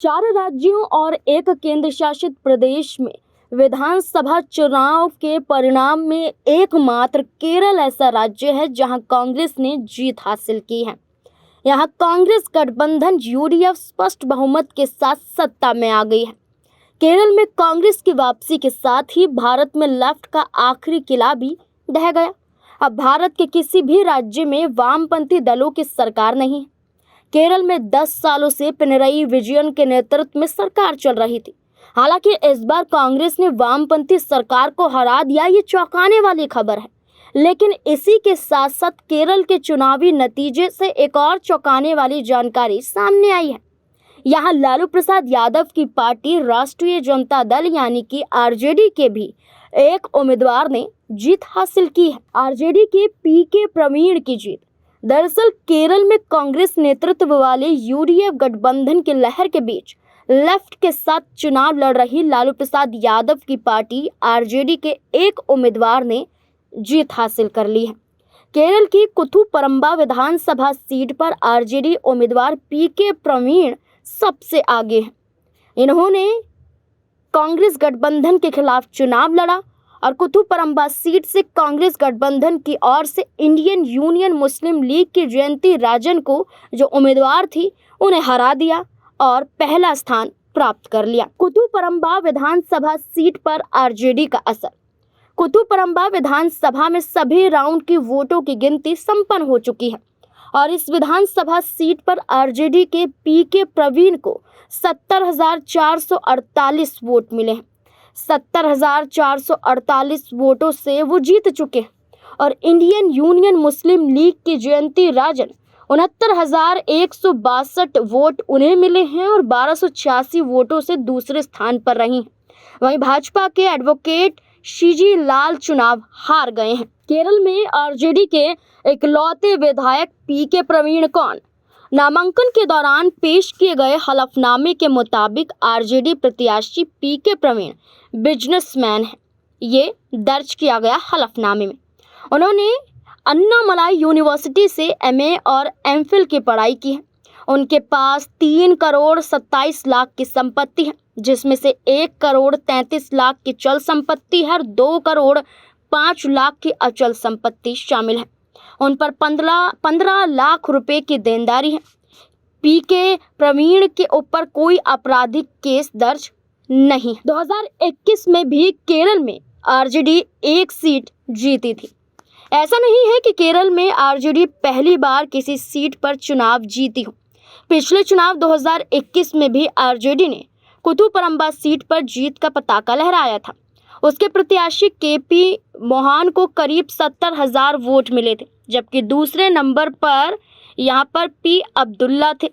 4 राज्यों और एक केंद्र शासित प्रदेश में विधानसभा चुनाव के परिणाम में एकमात्र केरल ऐसा राज्य है जहां कांग्रेस ने जीत हासिल की है। यहां कांग्रेस गठबंधन यूडीएफ स्पष्ट बहुमत के साथ सत्ता में आ गई है। केरल में कांग्रेस की वापसी के साथ ही भारत में लेफ्ट का आखिरी किला भी ढह गया। अब भारत के किसी भी राज्य में वामपंथी दलों की सरकार नहीं है। केरल में 10 सालों से पिनरई विजयन के नेतृत्व में सरकार चल रही थी। हालांकि इस बार कांग्रेस ने वामपंथी सरकार को हरा दिया, ये चौंकाने वाली खबर है। लेकिन इसी के साथ साथ केरल के चुनावी नतीजे से एक और चौंकाने वाली जानकारी सामने आई है। यहाँ लालू प्रसाद यादव की पार्टी राष्ट्रीय जनता दल यानी कि आरजेडी के भी एक उम्मीदवार ने जीत हासिल की है। आरजेडी के पीके प्रवीण की जीत। दरअसल केरल में कांग्रेस नेतृत्व वाले यूडीएफ गठबंधन की लहर के बीच लेफ्ट के साथ चुनाव लड़ रही लालू प्रसाद यादव की पार्टी आरजेडी के एक उम्मीदवार ने जीत हासिल कर ली है। केरल की कुथुपरंबा विधानसभा सीट पर आरजेडी उम्मीदवार पीके प्रवीण सबसे आगे हैं। इन्होंने कांग्रेस गठबंधन के खिलाफ चुनाव लड़ा और कुथुपरंबा सीट से कांग्रेस गठबंधन की ओर से इंडियन यूनियन मुस्लिम लीग की जयंती राजन को जो उम्मीदवार थी उन्हें हरा दिया और पहला स्थान प्राप्त कर लिया। कुथुपरंबा विधानसभा सीट पर आरजेडी का असर। कुथुपरंबा विधानसभा में सभी राउंड की वोटों की गिनती संपन्न हो चुकी है और इस विधानसभा सीट पर आरजेडी के पीके प्रवीण को 70,448 वोट मिले हैं। 70,448 वोटों से वो जीत चुके हैं और इंडियन यूनियन मुस्लिम लीग की जयंती राजन 69,162 वोट उन्हें मिले हैं और 1286 वोटों से दूसरे स्थान पर रही हैं। वहीं भाजपा के एडवोकेट शिजी लाल चुनाव हार गए हैं। केरल में आरजेडी के इकलौते विधायक पीके प्रवीण कौन? नामांकन के दौरान पेश किए गए हलफनामे के मुताबिक आरजेडी प्रत्याशी पीके प्रवीण बिजनेसमैन है। ये दर्ज किया गया हलफनामे में। उन्होंने अन्नामलाई यूनिवर्सिटी से एमए और एमफिल की पढ़ाई की है। उनके पास 3 करोड़ 27 लाख की संपत्ति है, जिसमें से 1 करोड़ 33 लाख की चल संपत्ति है और 2 करोड़ 5 लाख की अचल संपत्ति शामिल है। उन पर 15 लाख रुपए की देनदारी है। पीके प्रवीण के ऊपर कोई आपराधिक केस दर्ज नहीं। 2021 में भी केरल में आरजेडी एक सीट जीती थी। ऐसा नहीं है कि केरल में आरजेडी पहली बार किसी सीट पर चुनाव जीती हो। पिछले चुनाव 2021 में भी आरजेडी ने कुथुपरंबा सीट पर जीत का पताका लहराया था। उसके प्रत्याशी केपी मोहन को करीब 70,000 वोट मिले थे, जबकि दूसरे नंबर पर यहाँ पर पी अब्दुल्ला थे।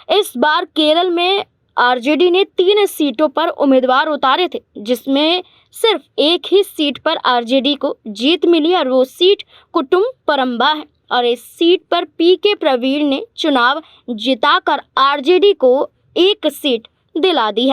इस बार केरल में आरजेडी ने 3 सीटों पर उम्मीदवार उतारे थे, जिसमें सिर्फ एक ही सीट पर आरजेडी को जीत मिली और वो सीट कुथुपरंबा है और इस सीट पर पीके प्रवीण ने चुनाव जिताकर आरजेडी को एक सीट दिला दी है।